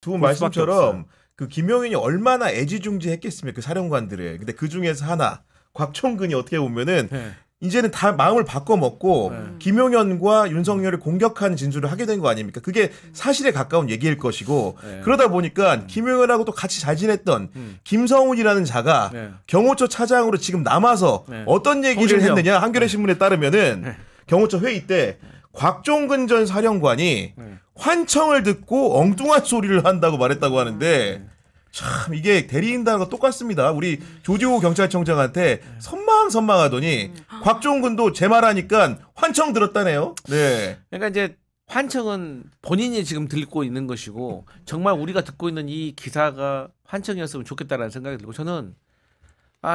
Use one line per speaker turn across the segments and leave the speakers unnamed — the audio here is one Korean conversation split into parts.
두 분 말씀처럼 그 김용현이 얼마나 애지중지했겠습니까? 그 사령관들을. 근데 그 중에서 하나 곽총근이 어떻게 보면은
네.
이제는 다 마음을 바꿔먹고 김용현과 윤석열을 공격하는 진술을 하게 된 거 아닙니까? 그게 사실에 가까운 얘기일 것이고 그러다 보니까 김용현하고 또 같이 잘 지냈던 김성훈이라는 자가 경호처 차장으로 지금 남아서 어떤 얘기를 했느냐? 한겨레 신문에 따르면은 경호처 회의 때 곽종근 전 사령관이 환청을 듣고 엉뚱한 소리를 한다고 말했다고 하는데 참 이게 대리인단과 똑같습니다. 우리 조지호 경찰청장한테 선망하더니 곽종근도 제 말하니까 환청 들었다네요. 네.
그러니까 이제 환청은 본인이 지금 듣고 있는 것이고 정말 우리가 듣고 있는 이 기사가 환청이었으면 좋겠다라는 생각이 들고 저는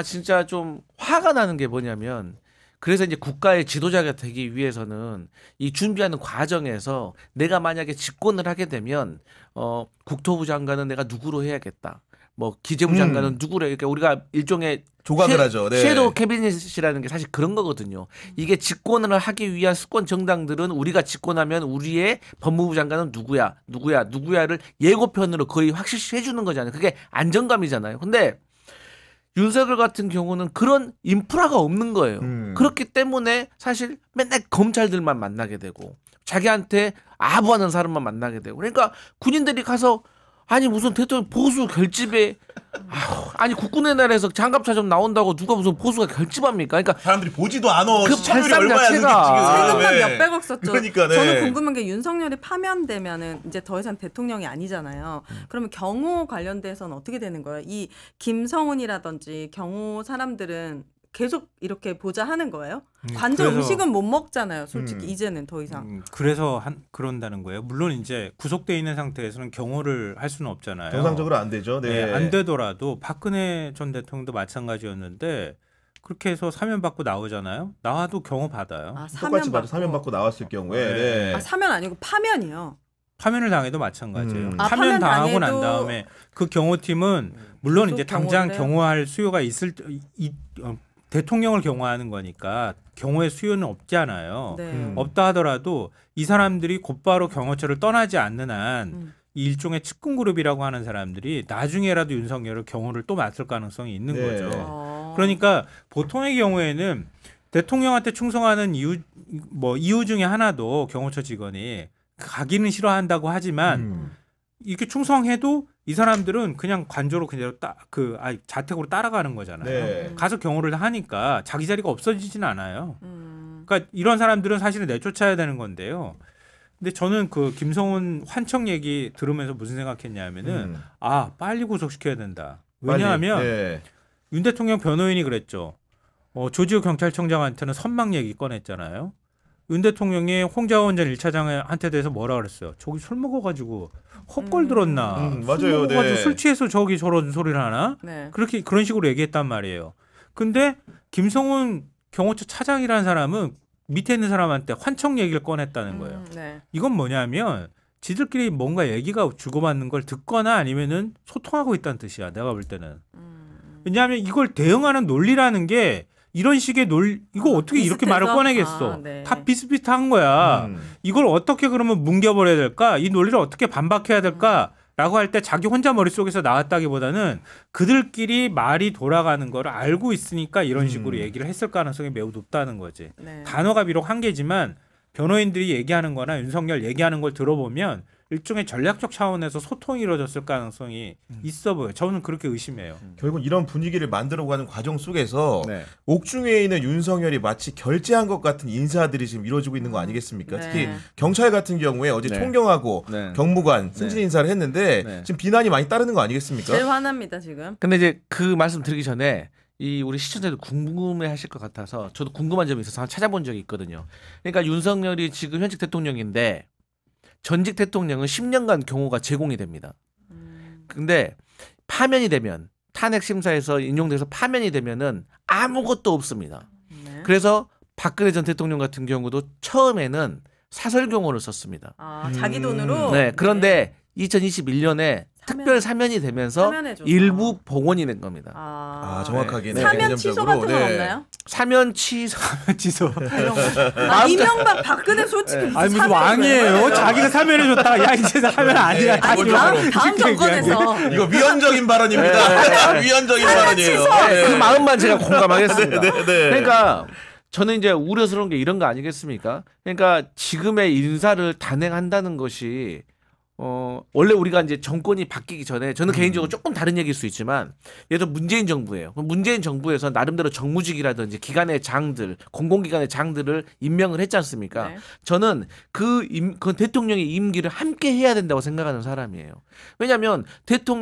진짜 좀 화가 나는 게 뭐냐면 그래서 이제 국가의 지도자가 되기 위해서는 이 준비하는 과정에서 내가 만약에 집권을 하게 되면 국토부 장관은 내가 누구로 해야겠다. 뭐 기재부 장관은 누구로 그러니까 우리가 일종의
조각을 하죠. 네.
섀도우 캐비닛이라는 게 사실 그런 거거든요. 이게 집권을 하기 위한 수권 정당들은 우리가 집권하면 우리의 법무부 장관은 누구야를 예고편으로 거의 확실시 해주는 거잖아요. 그게 안정감이잖아요. 근데 윤석열 같은 경우는 그런 인프라가 없는 거예요. 그렇기 때문에 사실 맨날 검찰들만 만나게 되고 자기한테 아부하는 사람만 만나게 되고 그러니까 군인들이 가서 아니 무슨 대통령 보수 결집에 아니 국군의 날에서 장갑차좀 나온다고 누가 무슨 보수가 결집합니까? 그러니까
사람들이 보지도 않아.
그
시청률이
발상
얼마야
자체가
세금만
지금.
몇백억 썼죠.
그러니까, 네.
저는 궁금한 게 윤석열이 파면되면은 이제 더 이상 대통령이 아니잖아요. 그러면 경호 관련돼서는 어떻게 되는 거예요? 이 김성훈이라든지 경호 사람들은 계속 이렇게 보자 하는 거예요? 관저 음식은 못 먹잖아요. 솔직히 이제는 더 이상.
그래서 그런다는 거예요. 물론 이제 구속돼 있는 상태에서는 경호를 할 수는 없잖아요.
정상적으로 안 되죠. 네.
안 되더라도 박근혜 전 대통령도 마찬가지였는데 그렇게 해서 사면 받고 나오잖아요. 나와도 경호 받아요.
똑같이 받아 사면 받고 나왔을 경우에. 네.
사면 아니고 파면이요.
파면을 당해도 마찬가지예요.
파면
파면 당하고 난
당해도
다음에 그 경호팀은 물론 이제 당장 경호할 수요가 대통령을 경호하는 거니까 경호의 수요는 없잖아요.
네.
없다 하더라도 이 사람들이 곧바로 경호처를 떠나지 않는 한 이 일종의 측근 그룹이라고 하는 사람들이 나중에라도 윤석열을 경호를 또 맡을 가능성이 있는 거죠. 그러니까 보통의 경우에는 대통령한테 충성하는 이유 중에 하나도 경호처 직원이 가기는 싫어한다고 하지만 이렇게 충성해도 이 사람들은 그냥 관저로 그냥 자택으로 따라가는 거잖아요.
네.
가서 경호를 하니까 자기 자리가 없어지진 않아요. 그러니까 이런 사람들은 사실은 내쫓아야 되는 건데요. 근데 저는 그 김성훈 환청 얘기 들으면서 무슨 생각했냐면은 빨리 구속시켜야 된다. 왜냐하면 윤 대통령 변호인이 그랬죠. 조지호 경찰청장한테는 선망 얘기 꺼냈잖아요. 윤 대통령이 홍자원 전 1차장한테 대해서 뭐라 그랬어요? 저기 술 먹어가지고 헛걸 들었나?
맞아요.
술 먹어가지고
네.
술 취해서 저기 저런 소리를 하나?
네.
그런 식으로 얘기했단 말이에요. 근데 김성훈 경호처 차장이라는 사람은 밑에 있는 사람한테 환청 얘기를 꺼냈다는 거예요.
네.
이건 뭐냐면 지들끼리 뭔가 얘기가 주고받는 걸 듣거나 아니면은 소통하고 있다는 뜻이야. 내가 볼 때는. 왜냐하면 이걸 대응하는 논리라는 게 이런 식의 이거 어떻게 이렇게 말을 꺼내겠어.
네.
다 비슷비슷한 거야. 이걸 어떻게 그러면 뭉겨버려야 될까? 이 논리를 어떻게 반박해야 될까? 라고 할 때 자기 혼자 머릿속에서 나왔다기보다는 그들끼리 말이 돌아가는 걸 알고 있으니까 이런 식으로 얘기를 했을 가능성이 매우 높다는 거지.
네.
단어가 비록 한 개지만 변호인들이 얘기하는 거나 윤석열 얘기하는 걸 들어보면 일종의 전략적 차원에서 소통이 이루어졌을 가능성이 있어 보여요. 저는 그렇게 의심해요.
결국 이런 분위기를 만들어가는 과정 속에서 옥중에 있는 윤석열이 마치 결제한 것 같은 인사들이 지금 이루어지고 있는 거 아니겠습니까?
네.
특히 경찰 같은 경우에 어제 총경하고 경무관 승진 인사를 했는데 지금 비난이 많이 따르는 거 아니겠습니까?
제일 화납니다 지금.
근데 이제 그 말씀 드리기 전에 우리 시청자들 궁금해하실 것 같아서 저도 궁금한 점이 있어서 한번 찾아본 적이 있거든요. 그러니까 윤석열이 지금 현직 대통령인데 전직 대통령은 10년간 경호가 제공이 됩니다. 근데 파면이 되면 탄핵 심사에서 인용돼서 파면이 되면은 아무것도 없습니다.
네.
그래서 박근혜 전 대통령 같은 경우도 처음에는 사설 경호를 썼습니다.
자기 돈으로.
네. 그런데 2021년에 특별 사면이 되면서
사면해줘서.
일부 복원이 된 겁니다.
아, 정확하게. 네.
사면 취소 같은 건 없나요?
사면 취소
취소.
이명박 박근혜 솔직히 무슨
아니 무슨
사면을
왕이에요.
왜
자기가 사면해줬다가 야 이제 사면 아니야.
아니 다음 정권에서
이거 위헌적인 발언입니다. 위헌적인 발언이에요. 네.
그 마음만 제가 공감하겠습니다.
네.
그러니까 저는 이제 우려스러운 게 이런 거 아니겠습니까? 그러니까 지금의 인사를 단행한다는 것이 원래 우리가 이제 정권이 바뀌기 전에 저는 개인적으로 조금 다른 얘기일 수 있지만 예를 들어 문재인 정부예요. 문재인 정부에서 나름대로 정무직이라든지 기관의 장들, 공공기관의 장들을 임명을 했지 않습니까?
네. 저는
그 대통령의 임기를 함께 해야 된다고 생각하는 사람이에요. 왜냐하면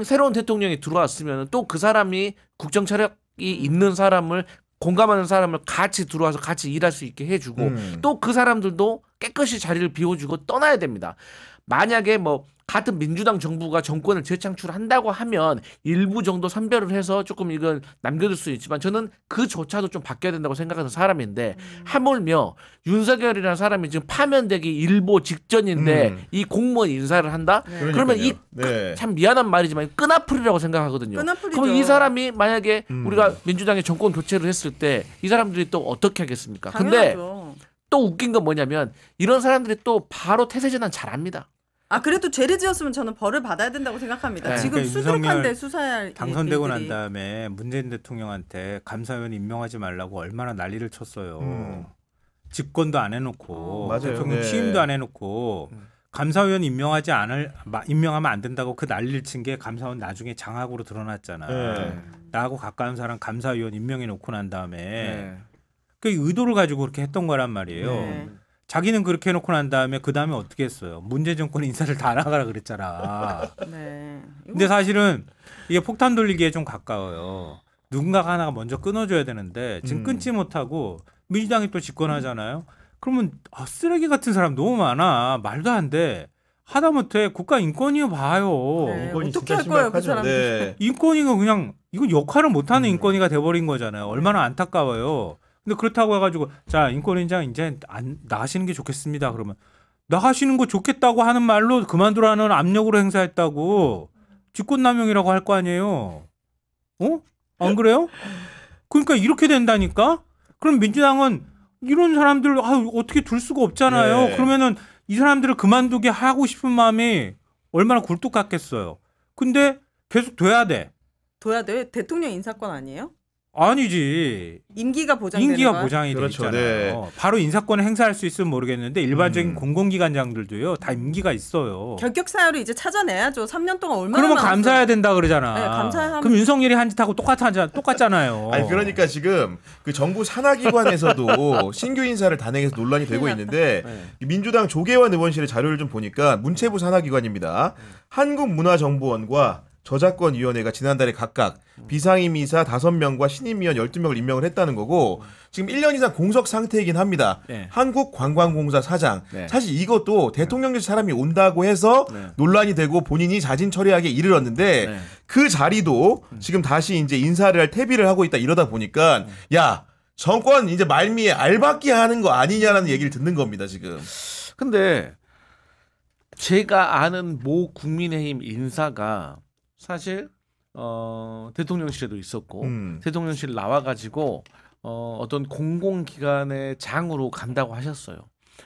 새로운 대통령이 들어왔으면 또 그 사람이 국정 철학이 있는 사람을 공감하는 사람을 같이 들어와서 같이 일할 수 있게 해주고 또 그 사람들도 깨끗이 자리를 비워주고 떠나야 됩니다. 만약에 뭐 같은 민주당 정부가 정권을 재창출한다고 하면 일부 정도 선별을 해서 조금 이건 남겨둘 수 있지만 저는 그조차도 좀 바뀌어야 된다고 생각하는 사람인데 하물며 윤석열이라는 사람이 지금 파면되기 일보 직전인데 이 공무원 인사를 한다?
네.
그러면
네.
참 미안한 말이지만 끈아풀이라고 생각하거든요.
끈아풀이죠.
그럼 이 사람이 만약에 우리가 민주당이 정권 교체를 했을 때 이 사람들이 또 어떻게 하겠습니까? 근데
당연하죠.
또 웃긴 건 뭐냐면 이런 사람들이 또 바로 태세전환 잘합니다.
그래도 죄를 지었으면 저는 벌을 받아야 된다고 생각합니다.
네.
지금
그러니까
수두룩한데 수사해야 할
당선되고
일들이.
난 다음에 문재인 대통령한테 감사위원 임명하지 말라고 얼마나 난리를 쳤어요. 집권도 안 해놓고
맞아요.
대통령
네.
취임도 안 해놓고 감사위원 임명하면 안 된다고 그 난리를 친 게 감사원 나중에 장악으로 드러났잖아.
네.
나하고 가까운 사람 감사위원 임명해 놓고 난 다음에
네.
그 의도를 가지고 그렇게 했던 거란 말이에요.
네.
자기는 그렇게 해놓고 난 다음에 그 다음에 어떻게 했어요? 문재인 정권 인사를 다 나가라 그랬잖아.
네.
근데 사실은 이게 폭탄 돌리기에 좀 가까워요. 누군가가 하나가 먼저 끊어줘야 되는데 지금 끊지 못하고 민주당이 또 집권하잖아요. 그러면 쓰레기 같은 사람 너무 많아. 말도 안 돼. 하다못해 국가인권위에 봐요.
네.
인권이
어떻게
진짜
할 거예요, 그
심각하죠.
사람들.
네.
인권위가 그냥 이건 역할을 못하는 인권위가 돼버린 거잖아요. 얼마나 안타까워요. 근데 그렇다고 해가지고 자 인권위원장 이제 안 나가시는 게 좋겠습니다. 그러면 나가시는 거 좋겠다고 하는 말로 그만두라는 압력으로 행사했다고 직권남용이라고 할 거 아니에요. 안 그래요? 그러니까 이렇게 된다니까. 그럼 민주당은 이런 사람들 어떻게 둘 수가 없잖아요.
네.
그러면은 이 사람들을 그만두게 하고 싶은 마음이 얼마나 굴뚝 같겠어요. 근데 계속 돼야 돼.
둬야 돼요? 대통령 인사권 아니에요?
아니지.
임기가 보장되는
임기가
거야?
보장이 돼
그렇죠.
있잖아요.
네.
바로 인사권을 행사할 수 있으면 모르겠는데 일반적인 공공기관장들도요. 다 임기가 있어요.
결격 사유를 이제 찾아내야죠. 3년 동안 얼마나
그러면
많았어요.
감사해야 된다 그러잖아.
네, 감사하면-
그럼 윤석열이 한 짓하고 똑같잖아요.
아니 그러니까 지금 그 정부 산하기관에서도 신규 인사를 단행해서 논란이 되고 있는데 민주당 조계환 의원실의 자료를 좀 보니까 문체부 산하기관입니다. 한국문화정보원과 저작권위원회가 지난달에 각각 비상임이사 5명과 신임위원 12명을 임명을 했다는 거고 지금 1년 이상 공석 상태이긴 합니다.
네.
한국관광공사 사장.
네.
사실 이것도 대통령실 사람이 온다고 해서
네.
논란이 되고 본인이 자진 처리하게 이르렀는데
네.
그 자리도 지금 다시 이제 인사를 할 태비를 하고 있다 이러다 보니까 야 정권 이제 말미에 알박기 하는 거 아니냐라는 얘기를 듣는 겁니다 지금.
근데 제가 아는 모 국민의힘 인사가 사실 대통령실에도 있었고 대통령실 나와가지고 어떤 공공기관의 장으로 간다고 하셨어요.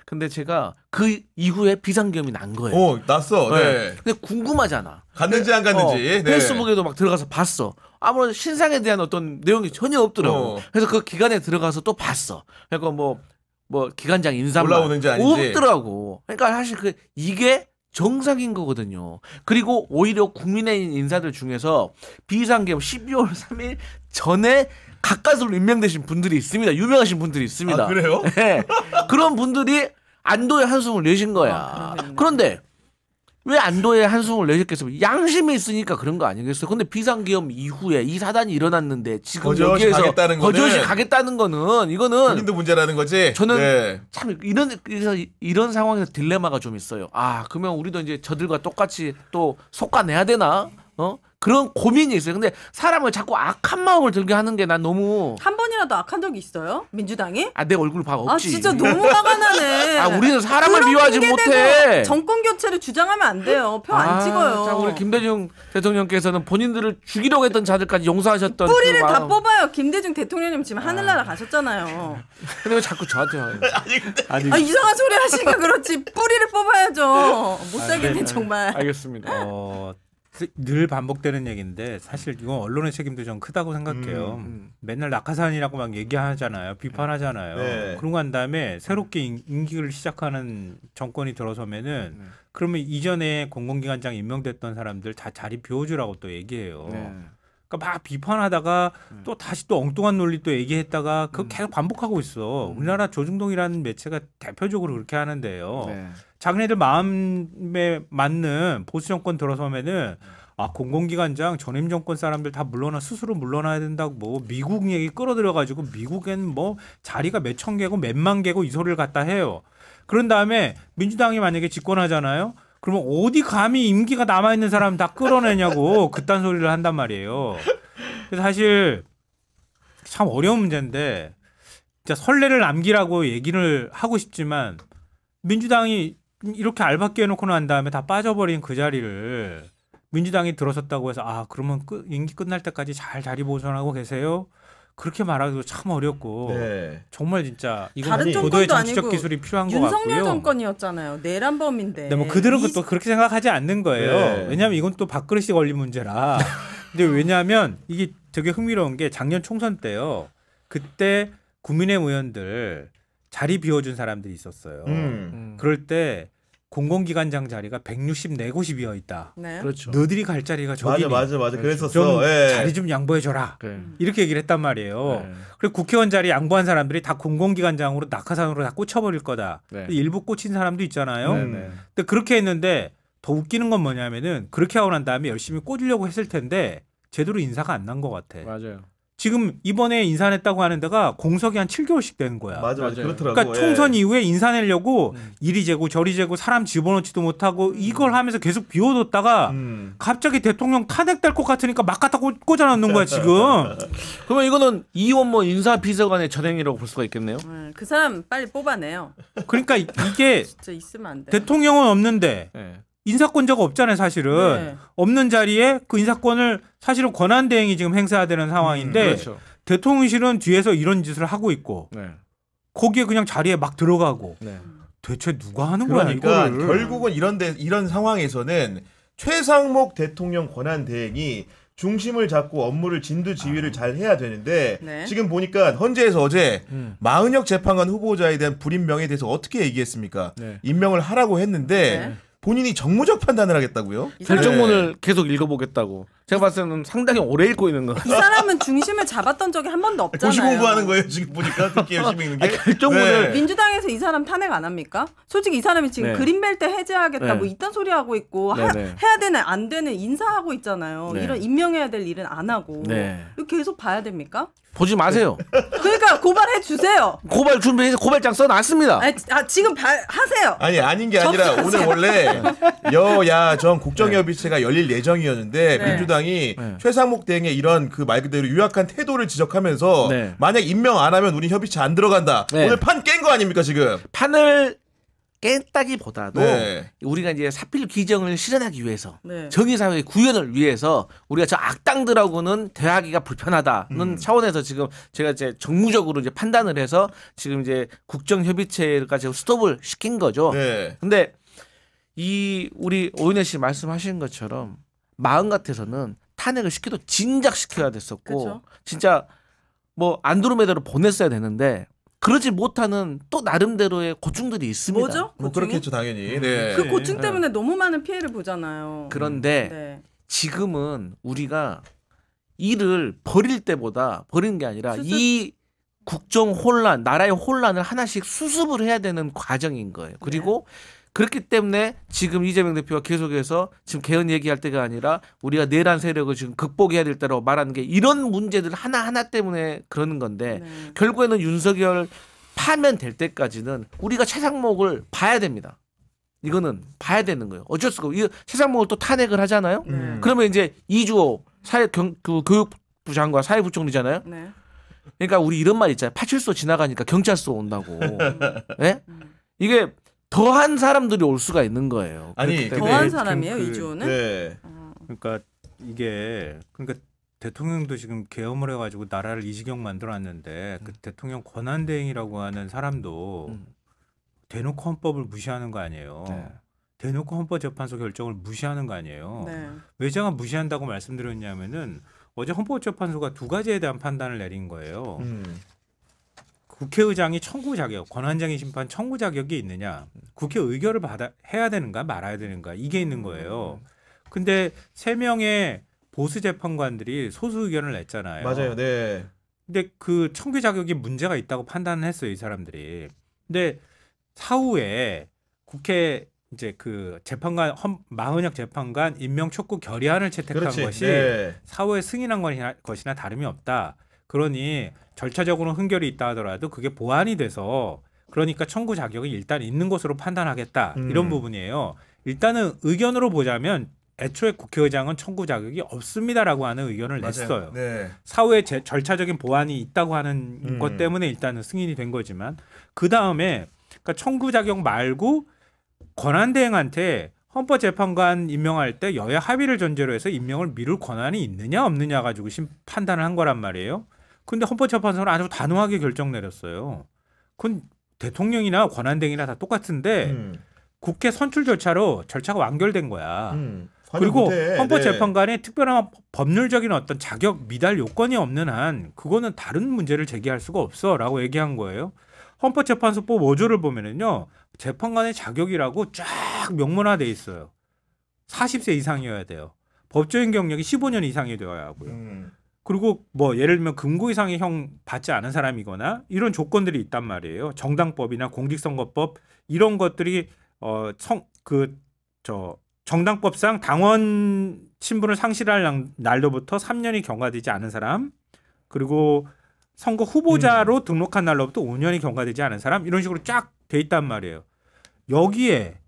근데 제가 그 이후에 비상계엄이 난 거예요.
났어. 네.
근데 궁금하잖아.
갔는지 안 갔는지. 네.
페이스북에도 막 들어가서 봤어. 아무런 신상에 대한 어떤 내용이 전혀 없더라고. 그래서 그 기관에 들어가서 또 봤어. 그러니까 뭐 기관장 인사만
올라오는지 아닌지.
없더라고. 그러니까 사실 이게 정상인 거거든요. 그리고 오히려 국민의힘 인사들 중에서 비상계엄 12월 3일 전에 가까스로 임명되신 분들이 있습니다. 유명하신 분들이 있습니다.
아, 그래요?
네. 그런 분들이 안도의 한숨을 내신 거야. 그런데 왜 안도의 한숨을 내셨겠어요? 양심이 있으니까 그런 거 아니겠어요? 근데 비상계엄 이후에 이 사단이 일어났는데 지금
거저시
여기에서
가겠다는 거는
거저시 가겠다는 거는 이거는
본인도 문제라는 거지.
저는
네.
참 이런 상황에서 딜레마가 좀 있어요. 그러면 우리도 이제 저들과 똑같이 또 속아내야 되나? 그런 고민이 있어요. 근데 사람을 자꾸 악한 마음을 들게 하는 게 난 너무
한 번이라도 조금이라도 악한 적이 있어요? 민주당이?
아, 내 얼굴 봐 없지.
아 진짜 너무 화가 나네.
아, 우리는 사람을
그런
미워하지
핑계
못해.
대고 정권 교체를 주장하면 안 돼요. 표 안 찍어요.
자, 우리 김대중 대통령께서는 본인들을 죽이려고 했던 자들까지 용서하셨던
뿌리를
그
다
마음.
뽑아요. 김대중 대통령님 지금 하늘나라 가셨잖아요.
근데 왜 자꾸 저한테 와요?
아니
아 이상한 소리 하시니까 그렇지. 뿌리를 뽑아야죠. 못 살겠네 정말.
알겠습니다.
늘 반복되는 얘기인데 사실 이건 언론의 책임도 좀 크다고 생각해요. 맨날 낙하산이라고 막 얘기하잖아요. 비판하잖아요.
네.
그러고 난 다음에 새롭게 임기를 시작하는 정권이 들어서면은 그러면 이전에 공공기관장 임명됐던 사람들 다 자리 비워주라고 또 얘기해요. 그러니까 막 비판하다가 또 다시 또 엉뚱한 논리 또 얘기했다가 그거 계속 반복하고 있어. 우리나라 조중동이라는 매체가 대표적으로 그렇게 하는데요. 자기네들 마음에 맞는 보수 정권 들어서면은 아 공공기관장 전임 정권 사람들 다 스스로 물러나야 된다고 뭐 미국 얘기 끌어들여가지고 미국엔 뭐 자리가 몇천 개고 몇만 개고 이 소리를 갖다 해요. 그런 다음에 민주당이 만약에 집권하잖아요. 그러면 어디 감히 임기가 남아있는 사람 다 끌어내냐고 그딴 소리를 한단 말이에요. 그래서 사실 참 어려운 문제인데 진짜 선례를 남기라고 얘기를 하고 싶지만 민주당이 이렇게 알박기 해놓고 난 다음에 다 빠져버린 그 자리를 민주당이 들어섰다고 해서 아 그러면 임기 끝날 때까지 잘 자리 보존하고 계세요? 그렇게 말하기도 참 어렵고
네.
정말 진짜 이건
다른
고도의
정권도
정치적
아니고
기술이 필요한 것 같고요.
윤석열 정권이었잖아요. 내란범인데.
근데 뭐 그들은 또 그렇게 생각하지 않는 거예요.
네.
왜냐하면 이건 또 밥그릇이 걸린 문제라. 근데 왜냐하면 이게 되게 흥미로운 게 작년 총선 때요. 그때 국민의힘 의원들 자리 비워준 사람들이 있었어요. 그럴 때 공공기관장 자리가 164곳이 비어 있다.
네.
그렇죠.
너들이 갈 자리가 저기니
맞아.
그렇죠.
그랬었어.
좀
예.
자리 좀 양보해줘라.
그래.
이렇게 얘기를 했단 말이에요.
네.
그리고 국회의원 자리 양보한 사람들이 다 공공기관장으로 낙하산으로 다 꽂혀버릴 거다.
네.
일부 꽂힌 사람도 있잖아요.
네.
근데 그렇게 했는데 더 웃기는 건 뭐냐면은 그렇게 하고 난 다음에 열심히 꽂으려고 했을 텐데 제대로 인사가 안 난 것 같아.
맞아요.
지금 이번에 인사냈다고 하는 데가 공석이 한 7개월씩 되는 거야.
맞아.
맞아요.
그렇더라고.
그러니까
예.
총선 이후에 인사내려고 이리 재고 저리 재고 사람 집어넣지도 못하고 이걸 하면서 계속 비워뒀다가 갑자기 대통령 탄핵될 것 같으니까 막 갖다 꽂아놓는 거야 지금.
그러면 이거는 이원모 인사비서관의 전행이라고 볼 수가 있겠네요.
그 사람 빨리 뽑아내요.
그러니까 이게
진짜 있으면 안 돼.
대통령은 없는데
네.
인사권자가 없잖아요 사실은.
네.
없는 자리에 그 인사권을 사실은 권한대행이 지금 행사해야 되는 상황인데
그렇죠.
대통령실은 뒤에서 이런 짓을 하고 있고
네.
거기에 그냥 자리에 막 들어가고
네.
대체 누가 하는
그러니까
거야 이거를.
결국은 이런 상황에서는 최상목 대통령 권한 대행이 중심을 잡고 업무를 진두지휘를 잘 해야 되는데
네.
지금 보니까 헌재에서 어제 마은혁 재판관 후보자에 대한 불임명에 대해서 어떻게 얘기했습니까?
네.
임명을 하라고 했는데
네.
본인이 정무적 판단을 하겠다고요?
결정문을 계속 읽어보겠다고. 제가 봤을 때는 상당히 오래 읽고 있는 것
이
같아요.
사람은 중심을 잡았던 적이 한 번도 없잖아요.
고시 공부하는 거예요 지금 보니까 그렇게 열심히 읽는 게.
결정문을
민주당에서 이 사람 탄핵 안 합니까? 솔직히 이 사람이 지금
네.
그린벨트 해제하겠다
네.
뭐 이딴 소리 하고 있고
네, 네.
해야 되는 안 되는 인사하고 있잖아요.
네.
이런 임명해야 될 일은 안 하고
네.
이거 계속 봐야 됩니까?
보지 마세요.
그러니까 고발해 주세요.
고발 준비해서 고발장 써놨습니다.
지금 하세요.
아닌 게 아니라 오늘 원래 여야정 국정협의체가 열릴 예정이었는데
네.
민주당이
네.
최상목 대행의 이런 그 말 그대로 유약한 태도를 지적하면서
네.
만약 임명 안 하면 우리 협의체 안 들어간다.
네.
오늘 판 깬 거 아닙니까 지금?
판을 깼다기보다도
네.
우리가 이제 사필 규정을 실현하기 위해서
네.
정의사회의 구현을 위해서 우리가 저 악당들하고는 대화하기가 불편하다는 차원에서 지금 제가 이제 정무적으로 이제 판단을 해서 지금 이제 국정협의체가 지금 스톱을 시킨 거죠.
네.
근데 이 우리 오윤혜 씨 말씀하신 것처럼 마음 같아서는 탄핵을 시켜도 진작 시켜야 됐었고
그쵸.
진짜 뭐 안드로메다로 보냈어야 되는데 그러지 못하는 또 나름대로의 고충들이 있습니다.
뭐죠?
뭐
고충이?
그렇겠죠 당연히. 네.
그 고충 때문에 너무 많은 피해를 보잖아요.
그런데
네.
지금은 우리가 일을 버릴 때보다 버리는 게 아니라
수습?
이 국정 혼란, 나라의 혼란을 하나씩 수습을 해야 되는 과정인 거예요. 그리고 그렇기 때문에 지금 이재명 대표가 계속해서 지금 개헌 얘기할 때가 아니라 우리가 내란 세력을 지금 극복해야 될 때라고 말하는 게 이런 문제들 하나하나 때문에 그러는 건데
네.
결국에는 윤석열 파면될 때까지는 우리가 최상목을 봐야 됩니다. 이거는 봐야 되는 거예요. 어쩔 수가 없고 최상목을 또 탄핵을 하잖아요. 그러면 이제 이주호 교육부 장관 사회부총리잖아요.
네.
그러니까 우리 이런 말 있잖아요. 파출소 지나가니까 경찰서 온다고. 예? 이게 더한 사람들이 올 수가 있는 거예요.
아니,
더한
근데
사람이에요 이주호는?
네.
그러니까 이게 그러니까 대통령도 지금 계엄을 해가지고 나라를 이 지경 만들어놨는데 그 대통령 권한대행이라고 하는 사람도 대놓고 헌법을 무시하는 거 아니에요.
네.
대놓고 헌법재판소 결정을 무시하는 거 아니에요.
네.
왜 제가 무시한다고 말씀드렸냐면은 어제 헌법재판소가 두 가지에 대한 판단을 내린 거예요. 국회의장이 청구 자격, 권한쟁의 심판 청구 자격이 있느냐, 국회 의결을 해야 되는가 말아야 되는가 이게 있는 거예요. 근데 3명의 보수 재판관들이 소수 의견을 냈잖아요.
맞아요. 네.
근데 그 청구 자격이 문제가 있다고 판단을 했어요, 이 사람들이. 근데 사후에 국회 이제 그 재판관 마흔역 재판관 임명 촉구 결의안을 채택한
그렇지.
것이
네.
사후에 승인한 것이나 다름이 없다. 그러니 절차적으로 흥결이 있다 하더라도 그게 보완이 돼서 그러니까 청구 자격이 일단 있는 것으로 판단하겠다. 이런 부분이에요. 일단은 의견으로 보자면 애초에 국회의장은 청구 자격이 없습니다라고 하는 의견을
맞아요.
냈어요.
네.
사후에 절차적인 보완이 있다고 하는 것 때문에 일단은 승인이 된 거지만 그 다음에 그러니까 청구 자격 말고 권한대행한테 헌법재판관 임명할 때 여야 합의를 전제로 해서 임명을 미룰 권한이 있느냐 없느냐 가지고 판단을 한 거란 말이에요. 근데 헌법재판소는 아주 단호하게 결정 내렸어요. 그건 대통령이나 권한대행이나 다 똑같은데 국회 선출 절차가 완결된 거야. 그리고 헌법재판관의 특별한 법률적인 어떤 자격 미달 요건이 없는 한 그거는 다른 문제를 제기할 수가 없어라고 얘기한 거예요. 헌법재판소법 5조를 보면은요. 재판관의 자격이라고 쫙 명문화돼 있어요. 40세 이상이어야 돼요. 법조인 경력이 15년 이상이 되어야 하고요. 그리고 뭐 예를 들면 금고 이상의 형 받지 않은 사람이거나 이런 조건들이 있단 말이에요. 정당법이나 공직선거법 이런 것들이 정당법상 당원 신분을 상실할 날로부터 3년이 경과되지 않은 사람, 그리고 선거 후보자로 등록한 날로부터 5년이 경과되지 않은 사람 이런 식으로 쫙 돼 있단 말이에요. 여기에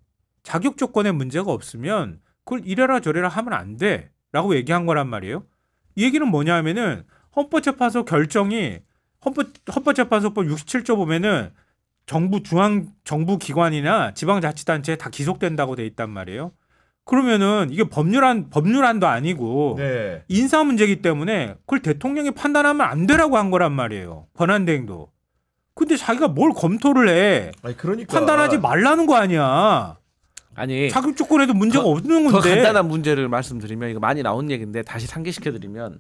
자격 조건에 문제가 없으면 그걸 이래라 저래라 하면 안 돼라고 얘기한 거란 말이에요. 이 얘기는 뭐냐면은 헌법재판소 결정이 헌법재판소법 67조 보면은 정부 기관이나 지방자치단체에 다 기속된다고 돼 있단 말이에요. 그러면은 이게 법률안도 아니고
네.
인사 문제이기 때문에 그걸 대통령이 판단하면 안 되라고 한 거란 말이에요. 권한대행도. 근데 자기가 뭘 검토를 해?
아니, 그러니까.
판단하지 말라는 거 아니야.
아니
자격 조건에도 문제가 없는
더
건데.
간단한 문제를 말씀드리면 이거 많이 나온 얘기인데 다시 상기시켜드리면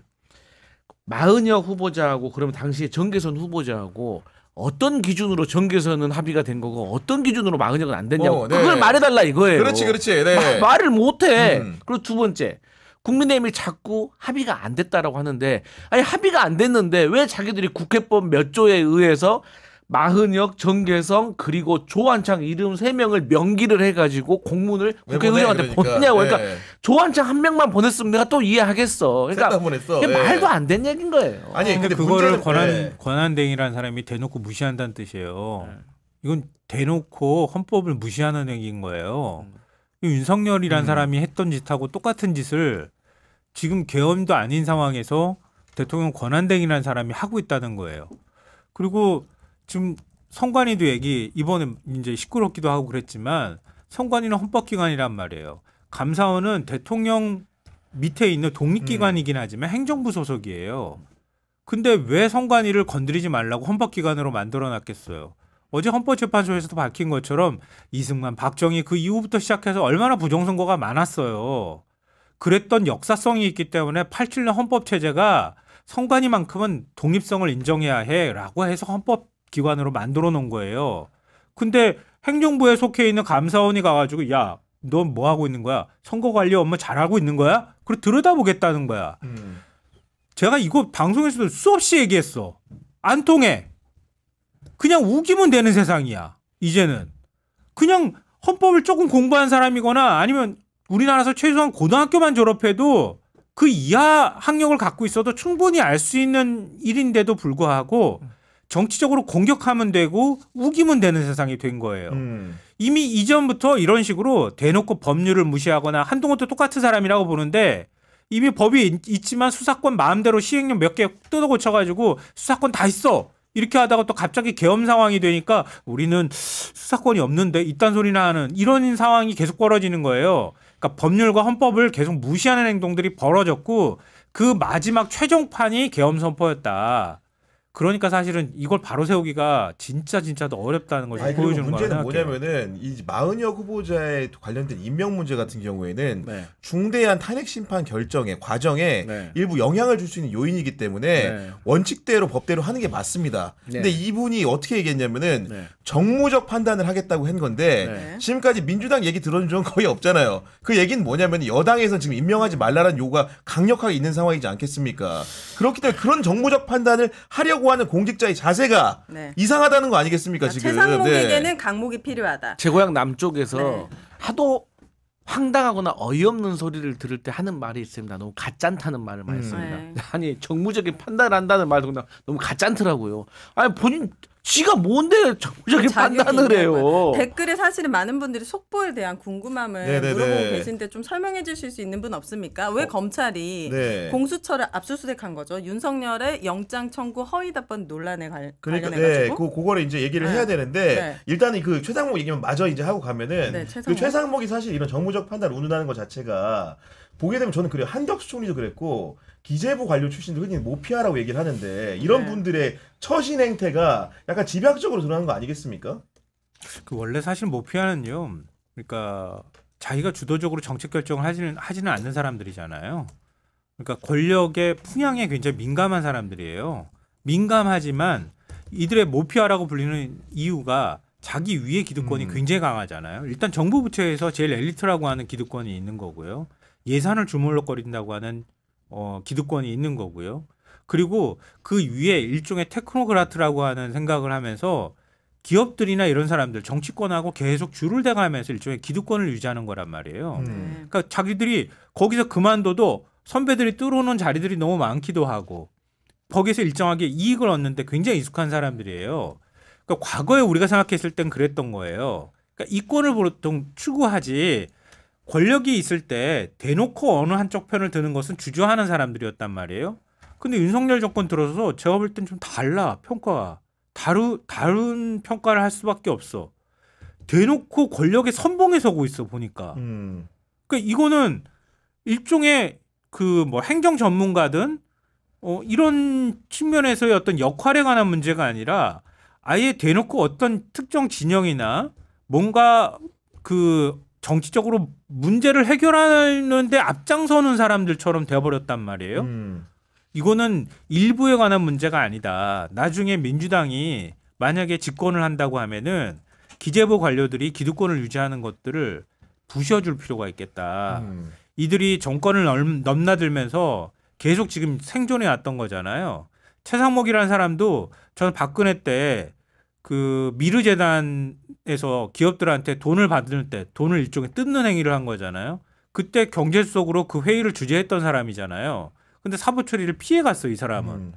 마흔역 후보자하고 그러면 당시에 정계선 후보자하고 어떤 기준으로 정계선은 합의가 된 거고 어떤 기준으로 마흔역은 안 됐냐고
네.
그걸 말해달라 이거예요.
그렇지. 네.
말을 못해. 그리고 두 번째 국민의힘이 자꾸 합의가 안 됐다라고 하는데 아니 합의가 안 됐는데 왜 자기들이 국회법 몇 조에 의해서 마흔역, 정계성 그리고 조한창 이름 3명을 명기를 해가지고 공문을 국회의장한테 보냈냐고. 그러니까
네.
조한창 한 명만 보냈으면 내가 또 이해하겠어. 그러니까 이게 말도 안 된 얘기인 거예요.
아니 근데
그거를
문제는,
권한대행이라는 사람이 대놓고 무시한다는 뜻이에요. 이건 대놓고 헌법을 무시하는 얘기인 거예요. 윤석열이라는 사람이 했던 짓하고 똑같은 짓을 지금 계엄도 아닌 상황에서 대통령 권한대행이라는 사람이 하고 있다는 거예요. 그리고 지금 선관위도 이번에 이제 시끄럽기도 하고 그랬지만 선관위는 헌법기관이란 말이에요. 감사원은 대통령 밑에 있는 독립기관이긴 하지만 행정부 소속이에요. 근데 왜 선관위를 건드리지 말라고 헌법기관으로 만들어놨겠어요. 어제 헌법재판소에서도 밝힌 것처럼 이승만, 박정희 그 이후부터 시작해서 얼마나 부정선거가 많았어요. 그랬던 역사성이 있기 때문에 87년 헌법체제가 선관위만큼은 독립성을 인정해야 해라고 해서 헌법기관으로 만들어 놓은 거예요. 근데 행정부에 속해 있는 감사원이 가가지고 야, 넌 뭐 하고 있는 거야? 선거관리 업무 잘하고 있는 거야? 그리고 들여다보겠다는 거야. 제가 이거 방송에서도 수없이 얘기했어. 안 통해. 그냥 우기면 되는 세상이야. 이제는. 그냥 헌법을 조금 공부한 사람이거나 아니면 우리나라에서 최소한 고등학교만 졸업해도 그 이하 학력을 갖고 있어도 충분히 알 수 있는 일인데도 불구하고 정치적으로 공격하면 되고 우기면 되는 세상이 된 거예요. 이미 이전부터 이런 식으로 대놓고 법률을 무시하거나 한동훈도 똑같은 사람이라고 보는데 이미 법이 있지만 수사권 마음대로 시행령 몇 개 뜯어 고쳐가지고 수사권 다 있어. 이렇게 하다가 또 갑자기 계엄 상황이 되니까 우리는 수사권이 없는데 이딴 소리나 하는 이런 상황이 계속 벌어지는 거예요. 그러니까 법률과 헌법을 계속 무시하는 행동들이 벌어졌고 그 마지막 최종판이 계엄 선포였다. 그러니까 사실은 이걸 바로 세우기가 진짜 더 어렵다는 걸 보여주는 거예요.
문제는 뭐냐면은 이 마은혁 후보자에 관련된 임명 문제 같은 경우에는
네.
중대한 탄핵 심판 결정의 과정에
네.
일부 영향을 줄 수 있는 요인이기 때문에
네.
원칙대로 법대로 하는 게 맞습니다.
네.
근데 이분이 어떻게 얘기했냐면은
네.
정무적 판단을 하겠다고 한 건데
네.
지금까지 민주당 얘기 들어준 적은 거의 없잖아요. 그 얘기는 뭐냐면 여당에서 지금 임명하지 말라는 요구가 강력하게 있는 상황이지 않겠습니까? 그렇기 때문에 그런 정무적 판단을 하려고 하는 공직자의 자세가
네.
이상하다는 거 아니겠습니까? 지금
최상목에게는 강목이 필요하다.
제 고향 남쪽에서
네.
하도 황당하거나 어이없는 소리를 들을 때 하는 말이 있습니다. 너무 가짠다는 말을 많이 씁니다.
네.
아니 정무적인 판단을 한다는 말도 그냥 너무 가짠더라고요. 아니 본인 지가 뭔데 정무적인
자격이
판단을
있냐고요.
해요.
댓글에 사실은 많은 분들이 속보에 대한 궁금함을
네네네.
물어보고 계신데 좀 설명해 주실 수 있는 분 없습니까? 왜 검찰이
네.
공수처를 압수수색한 거죠? 윤석열의 영장 청구 허위 답변 논란에
그러니까
관련해가지고.
그거를 이제 얘기를
네.
해야 되는데
네.
일단은 그 최상목 얘기만 마저 이제 하고 가면은
네,
그
최상목.
최상목이 사실 이런 정무적 판단을 운운하는 것 자체가 보게 되면 저는 그래요. 한덕수 총리도 그랬고 기재부 관료 출신들 흔히 모피아라고 얘기를 하는데 이런
네.
분들의 처신 행태가 약간 집약적으로 드러나는 거 아니겠습니까?
그 원래 사실 모피아는요. 그러니까 자기가 주도적으로 정책 결정을 하지는 않는 사람들이잖아요. 그러니까 권력의 풍향에 굉장히 민감한 사람들이에요. 민감하지만 이들의 모피아라고 불리는 이유가 자기 위의 기득권이 굉장히 강하잖아요. 일단 정부 부처에서 제일 엘리트라고 하는 기득권이 있는 거고요. 예산을 주물럭거린다고 하는 기득권이 있는 거고요. 그리고 그 위에 일종의 테크노크라트라고 하는 생각을 하면서 기업들이나 이런 사람들 정치권하고 계속 줄을 대가면서 일종의 기득권을 유지하는 거란 말이에요. 그러니까 자기들이 거기서 그만둬도 선배들이 뚫어놓은 자리들이 너무 많기도 하고 거기서 일정하게 이익을 얻는데 굉장히 익숙한 사람들이에요. 그러니까 과거에 우리가 생각했을 땐 그랬던 거예요. 그러니까 이권을 보통 추구하지 권력이 있을 때 대놓고 어느 한쪽 편을 드는 것은 주저하는 사람들이었단 말이에요. 근데 윤석열 정권 들어서 제가 볼 땐 좀 달라 평가가. 다른 평가를 할 수밖에 없어. 대놓고 권력의 선봉에 서고 있어 보니까. 그러니까 이거는 일종의 그 뭐 행정 전문가든 이런 측면에서의 어떤 역할에 관한 문제가 아니라 아예 대놓고 어떤 특정 진영이나 뭔가 그 정치적으로 문제를 해결하는데 앞장서는 사람들처럼 되어버렸단 말이에요. 이거는 일부에 관한 문제가 아니다. 나중에 민주당이 만약에 집권을 한다고 하면은 기재부 관료들이 기득권을 유지하는 것들을 부셔줄 필요가 있겠다. 이들이 정권을 넘나들면서 계속 지금 생존해 왔던 거잖아요. 최상목이라는 사람도 저는 박근혜 때 그 미르재단에서 기업들한테 돈을 받을 때 돈을 일종의 뜯는 행위를 한 거잖아요. 그때 경제수석으로 그 회의를 주재했던 사람이잖아요. 근데 사법 처리를 피해갔어 이 사람은.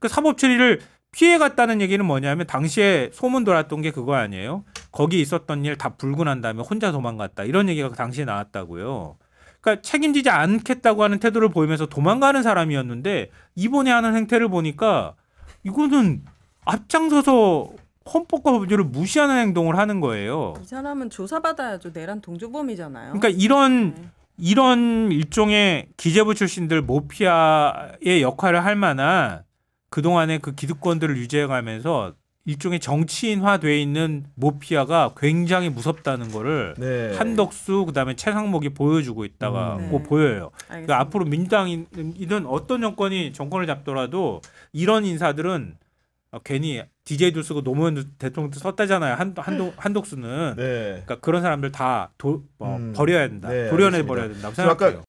그 사법 처리를 피해갔다는 얘기는 뭐냐면 당시에 소문 돌았던 게 그거 아니에요. 거기 있었던 일 다 불구난 다음에 혼자 도망갔다. 이런 얘기가 당시에 나왔다고요. 그러니까 책임지지 않겠다고 하는 태도를 보이면서 도망가는 사람이었는데 이번에 하는 행태를 보니까 이거는 앞장서서 헌법과 법률을 무시하는 행동을 하는 거예요.
이 사람은 조사받아야죠. 내란 동조범이잖아요.
그러니까 이런 일종의 기재부 출신들 모피아의 역할을 할 만한 그동안의 그 기득권들을 유지해가면서 일종의 정치인화돼 있는 모피아가 굉장히 무섭다는 거를 한덕수 그다음에 최상목이 보여주고 있다고 보여요. 그러니까 앞으로 민주당이든 어떤 정권이 정권을 잡더라도 이런 인사들은 괜히 DJ도 쓰고 노무현 대통령도 썼다잖아요. 한독수는. 그러니까 그런 사람들 다 버려야 된다. 도려내 버려야 된다고 생각해요.